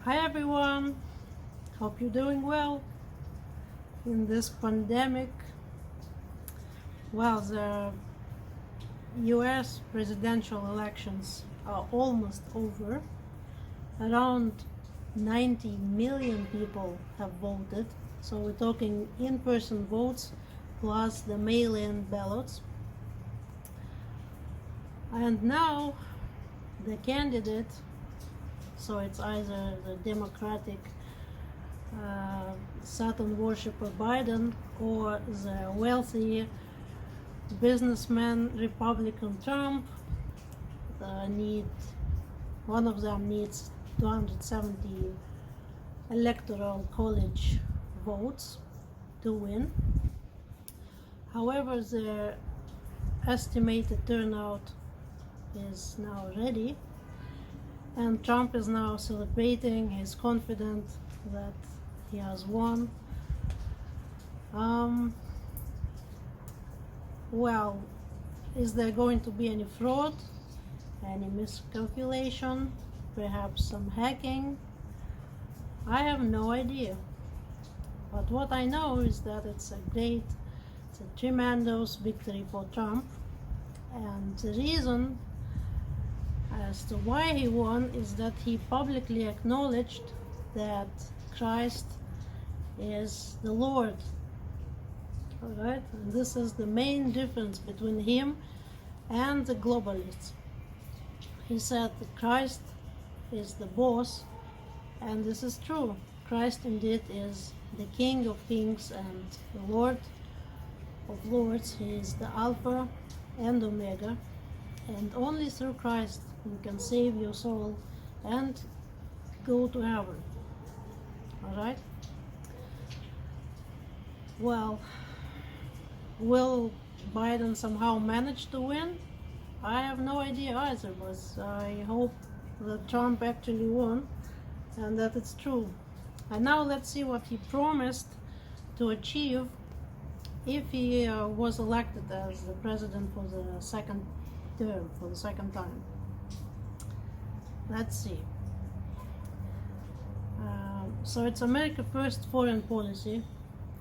Hi everyone, hope you're doing well in this pandemic. Well, the US presidential elections are almost over. Around 90 million people have voted, so we're talking in-person votes plus the mail-in ballots. And now the candidate, so it's either the Democratic Satan worshipper Biden or the wealthy businessman Republican Trump. One of them needs 270 electoral college votes to win. However, the estimated turnout is now ready, and Trump is now celebrating. He's confident that he has won. Well, is there going to be any fraud, any miscalculation, perhaps some hacking? I have no idea. But what I know is that it's a tremendous victory for Trump. And the reason as to why he won is that he publicly acknowledged that Christ is the Lord. Alright? And this is the main difference between him and the globalists. He said that Christ is the boss, and this is true. Christ indeed is the King of Kings and the Lord of Lords. He is the Alpha and Omega, and only through Christ you can save your soul and go to heaven. Alright? Well, will Biden somehow manage to win? I have no idea either, but I hope that Trump actually won and that it's true. And now let's see what he promised to achieve if he was elected as the president for the second term, for the second time. Let's see. So it's America first foreign policy,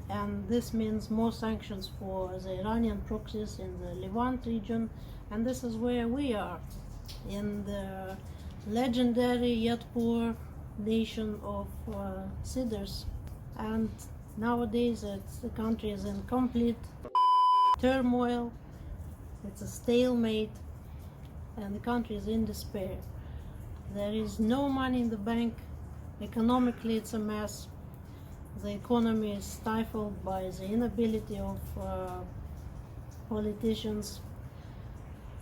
and this means more sanctions for the Iranian proxies in the Levant region, and this is where we are, in the legendary yet poor nation of cedars. And nowadays the country is in complete turmoil, it's a stalemate, and the country is in despair. There is no money in the bank. Economically it's a mess. The economy is stifled by the inability of politicians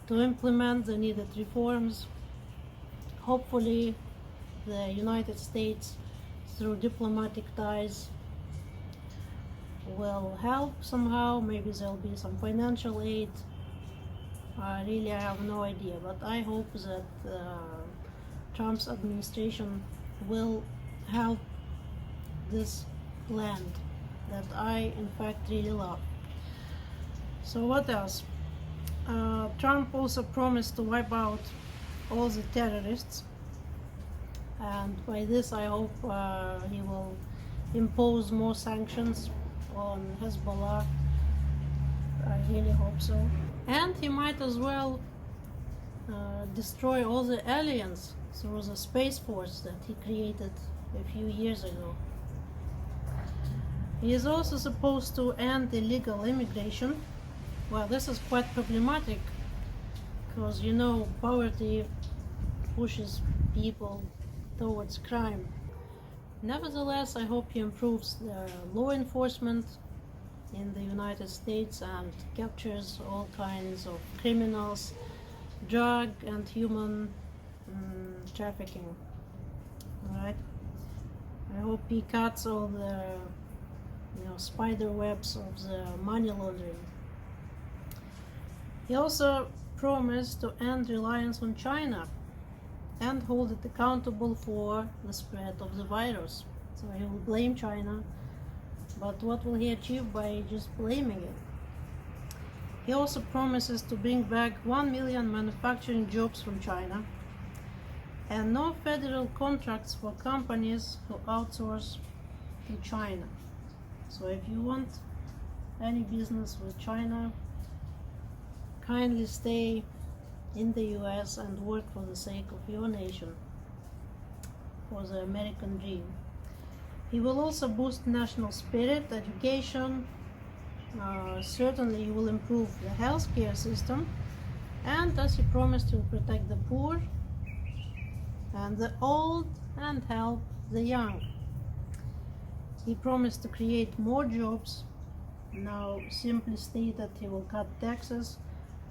to implement the needed reforms. Hopefully the United States, through diplomatic ties, will help somehow. Maybe there'll be some financial aid. I have no idea, but I hope that Trump's administration will help this land that I in fact really love. So what else? Trump also promised to wipe out all the terrorists, and by this I hope he will impose more sanctions on Hezbollah. I really hope so. And he might as well destroy all the aliens through the Space Force that he created a few years ago. He is also supposed to end illegal immigration. Well, this is quite problematic because, you know, poverty pushes people towards crime. Nevertheless, I hope he improves the law enforcement in the United States and captures all kinds of criminals, drug and human trafficking. Alright? I hope he cuts all the spider webs of the money laundering. He also promised to end reliance on China and hold it accountable for the spread of the virus. So he will blame China, but what will he achieve by just blaming it? He also promises to bring back 1 million manufacturing jobs from China and no federal contracts for companies who outsource to China. So if you want any business with China, kindly stay in the US and work for the sake of your nation, for the American dream. He will also boost national spirit, education. Certainly he will improve the healthcare system, and as he promised, he will protect the poor and the old and help the young. He promised to create more jobs. Now simply state that he will cut taxes,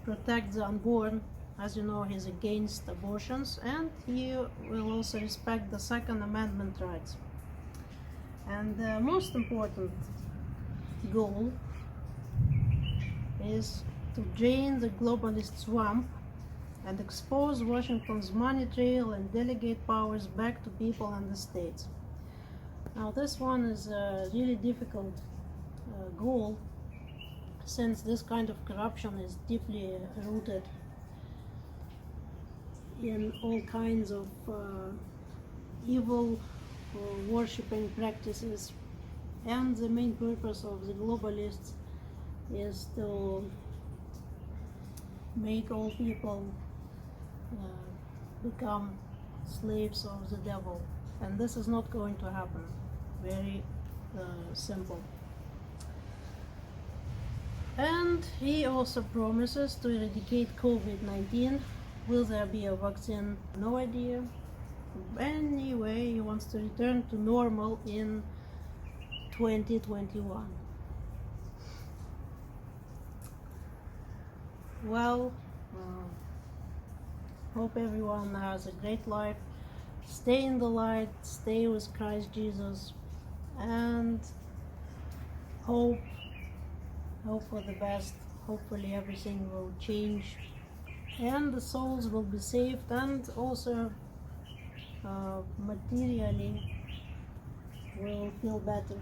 protect the unborn. As you know, he's against abortions, and he will also respect the Second Amendment rights. And the most important goal is to drain the globalist swamp and expose Washington's money trail and delegate powers back to people and the states. Now this one is a really difficult goal, since this kind of corruption is deeply rooted in all kinds of evil worshipping practices, and the main purpose of the globalists is to make all people become slaves of the devil, and this is not going to happen. Very simple. And he also promises to eradicate COVID-19. Will there be a vaccine? No idea. Anyway, he wants to return to normal in 2021. Well, hope everyone has a great life. Stay in the light, stay with Christ Jesus, and hope for the best. Hopefully everything will change and the souls will be saved, and also materially will feel better.